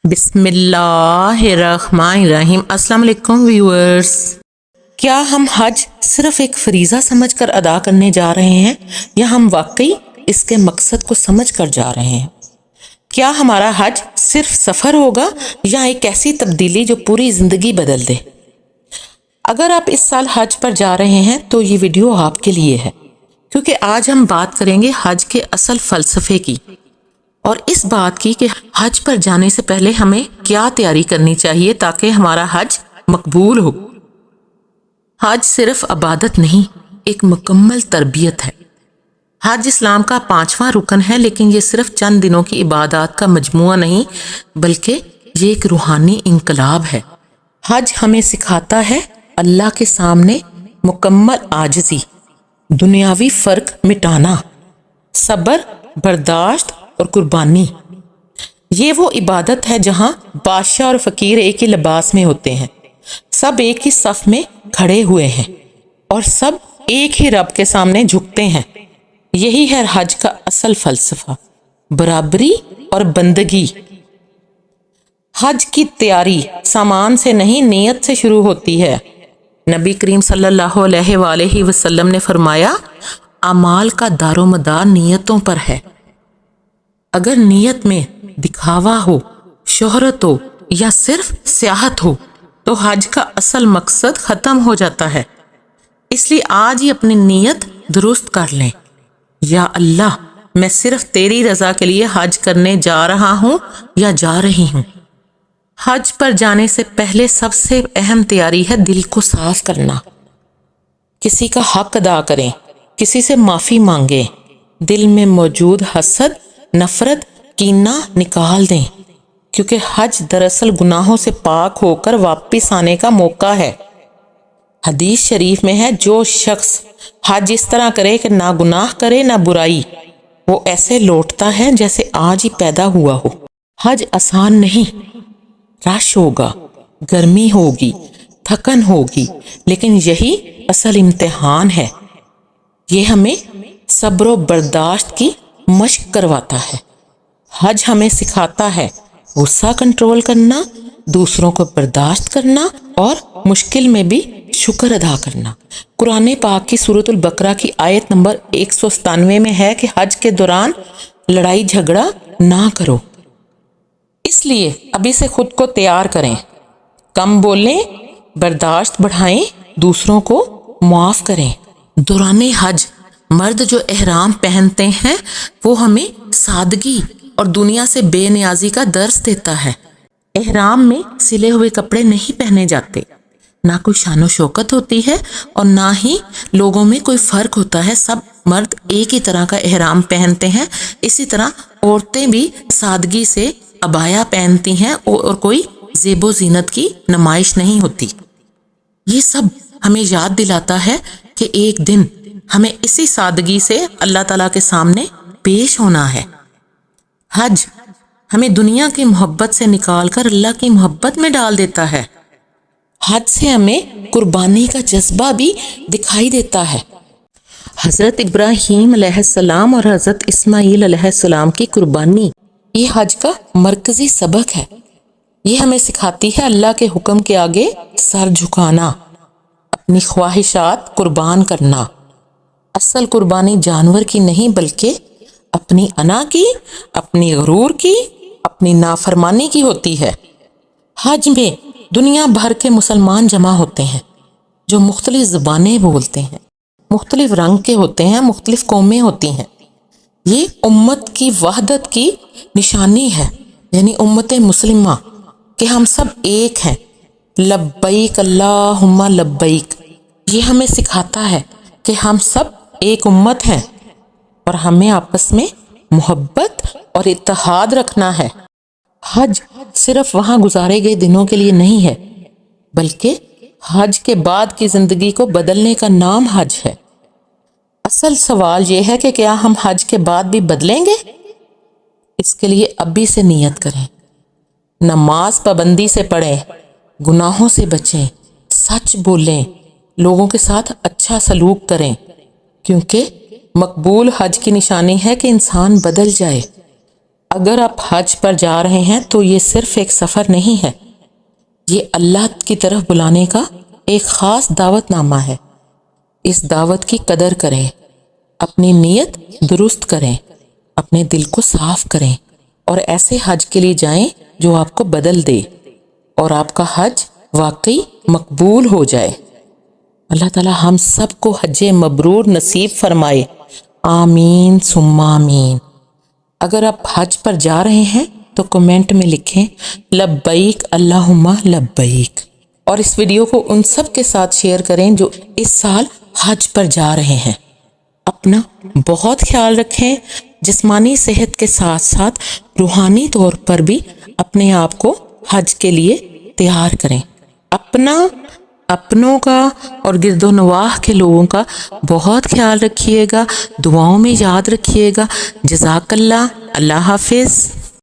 بسم اللہ الرحمن الرحیم۔ السلام علیکم ویورز۔ کیا ہم حج صرف ایک فریضہ سمجھ کر ادا کرنے جا رہے ہیں یا ہم واقعی اس کے مقصد کو سمجھ کر جا رہے ہیں؟ کیا ہمارا حج صرف سفر ہوگا یا ایک ایسی تبدیلی جو پوری زندگی بدل دے؟ اگر آپ اس سال حج پر جا رہے ہیں تو یہ ویڈیو آپ کے لیے ہے، کیونکہ آج ہم بات کریں گے حج کے اصل فلسفے کی اور اس بات کی کہ حج پر جانے سے پہلے ہمیں کیا تیاری کرنی چاہیے تاکہ ہمارا حج مقبول ہو۔ حج صرف عبادت نہیں، ایک مکمل تربیت ہے۔ حج اسلام کا 5واں رکن ہے، لیکن یہ صرف چند دنوں کی عبادات کا مجموعہ نہیں بلکہ یہ ایک روحانی انقلاب ہے۔ حج ہمیں سکھاتا ہے اللہ کے سامنے مکمل عاجزی، دنیاوی فرق مٹانا، صبر، برداشت اور قربانی۔ یہ وہ عبادت ہے جہاں بادشاہ اور فقیر ایک ہی لباس میں ہوتے ہیں، سب ایک ہی صف میں کھڑے ہوئے ہیں اور سب ایک ہی رب کے سامنے جھکتے ہیں۔ یہی ہے حج کا اصل فلسفہ، برابری اور بندگی۔ حج کی تیاری سامان سے نہیں، نیت سے شروع ہوتی ہے۔ نبی کریم صلی اللہ علیہ وآلہ وسلم نے فرمایا، اعمال کا دار و مدار نیتوں پر ہے۔ اگر نیت میں دکھاوا ہو، شہرت ہو یا صرف سیاحت ہو تو حج کا اصل مقصد ختم ہو جاتا ہے۔ اس لیے آج ہی اپنی نیت درست کر لیں۔ یا اللہ، میں صرف تیری رضا کے لیے حج کرنے جا رہا ہوں یا جا رہی ہوں۔ حج پر جانے سے پہلے سب سے اہم تیاری ہے دل کو صاف کرنا۔ کسی کا حق ادا کریں، کسی سے معافی مانگیں، دل میں موجود حسد، نفرت، کینہ نکال دیں، کیونکہ حج دراصل گناہوں سے پاک ہو کر واپس آنے کا موقع ہے۔ حدیث شریف میں ہے، جو شخص حج اس طرح کرے کہ نہ گناہ کرے نہ برائی، وہ ایسے لوٹتا ہے جیسے آج ہی پیدا ہوا ہو۔ حج آسان نہیں، رش ہوگا، گرمی ہوگی، تھکن ہوگی، لیکن یہی اصل امتحان ہے۔ یہ ہمیں صبر و برداشت کی مشق کرواتا ہے۔ حج ہمیں سکھاتا ہے غصہ کنٹرول کرنا، دوسروں کو برداشت کرنا اور مشکل میں بھی شکر ادا کرنا۔ قرآن پاک کی سورۃ البقرہ کی آیت نمبر 197 میں ہے کہ حج کے دوران لڑائی جھگڑا نہ کرو۔ اس لیے ابھی سے خود کو تیار کریں، کم بولیں، برداشت بڑھائیں، دوسروں کو معاف کریں۔ دوران حج مرد جو احرام پہنتے ہیں وہ ہمیں سادگی اور دنیا سے بے نیازی کا درس دیتا ہے۔ احرام میں سلے ہوئے کپڑے نہیں پہنے جاتے، نہ کوئی شان و شوکت ہوتی ہے اور نہ ہی لوگوں میں کوئی فرق ہوتا ہے۔ سب مرد ایک ہی طرح کا احرام پہنتے ہیں، اسی طرح عورتیں بھی سادگی سے عبایا پہنتی ہیں اور کوئی زیب و زینت کی نمائش نہیں ہوتی۔ یہ سب ہمیں یاد دلاتا ہے کہ ایک دن ہمیں اسی سادگی سے اللہ تعالیٰ کے سامنے پیش ہونا ہے۔ حج ہمیں دنیا کی محبت سے نکال کر اللہ کی محبت میں ڈال دیتا ہے۔ حج سے ہمیں قربانی کا جذبہ بھی دکھائی دیتا ہے۔ حضرت ابراہیم علیہ السلام اور حضرت اسماعیل علیہ السلام کی قربانی، یہ حج کا مرکزی سبق ہے۔ یہ ہمیں سکھاتی ہے اللہ کے حکم کے آگے سر جھکانا، اپنی خواہشات قربان کرنا۔ اصل قربانی جانور کی نہیں بلکہ اپنی انا کی، اپنی غرور کی، اپنی نافرمانی کی ہوتی ہے۔ حج میں دنیا بھر کے مسلمان جمع ہوتے ہیں جو مختلف زبانیں بولتے ہیں، مختلف رنگ کے ہوتے ہیں، مختلف قومیں ہوتی ہیں۔ یہ امت کی وحدت کی نشانی ہے، یعنی امت مسلمہ، کہ ہم سب ایک ہیں۔ لبیک اللہم لبیک، یہ ہمیں سکھاتا ہے کہ ہم سب ایک امت ہیں اور ہمیں آپس میں محبت اور اتحاد رکھنا ہے۔ حج صرف وہاں گزارے گئے دنوں کے لیے نہیں ہے، بلکہ حج کے بعد کی زندگی کو بدلنے کا نام حج ہے۔ اصل سوال یہ ہے کہ کیا ہم حج کے بعد بھی بدلیں گے؟ اس کے لیے ابھی سے نیت کریں، نماز پابندی سے پڑھیں، گناہوں سے بچیں، سچ بولیں، لوگوں کے ساتھ اچھا سلوک کریں، کیونکہ مقبول حج کی نشانی ہے کہ انسان بدل جائے۔ اگر آپ حج پر جا رہے ہیں تو یہ صرف ایک سفر نہیں ہے، یہ اللہ کی طرف بلانے کا ایک خاص دعوت نامہ ہے۔ اس دعوت کی قدر کریں، اپنی نیت درست کریں، اپنے دل کو صاف کریں اور ایسے حج کے لیے جائیں جو آپ کو بدل دے اور آپ کا حج واقعی مقبول ہو جائے۔ اللہ تعالی ہم سب کو حج مبرور نصیب فرمائے، آمین ثم آمین۔ اگر آپ حج پر جا رہے ہیں تو کمنٹ میں لکھیں لبیک اللہم لبیک، اور اس ویڈیو کو ان سب کے ساتھ شیئر کریں جو اس سال حج پر جا رہے ہیں۔ اپنا بہت خیال رکھیں، جسمانی صحت کے ساتھ ساتھ روحانی طور پر بھی اپنے آپ کو حج کے لیے تیار کریں۔ اپنوں کا اور گرد و نواح کے لوگوں کا بہت خیال رکھیے گا، دعاؤں میں یاد رکھیے گا۔ جزاک اللہ، اللہ حافظ۔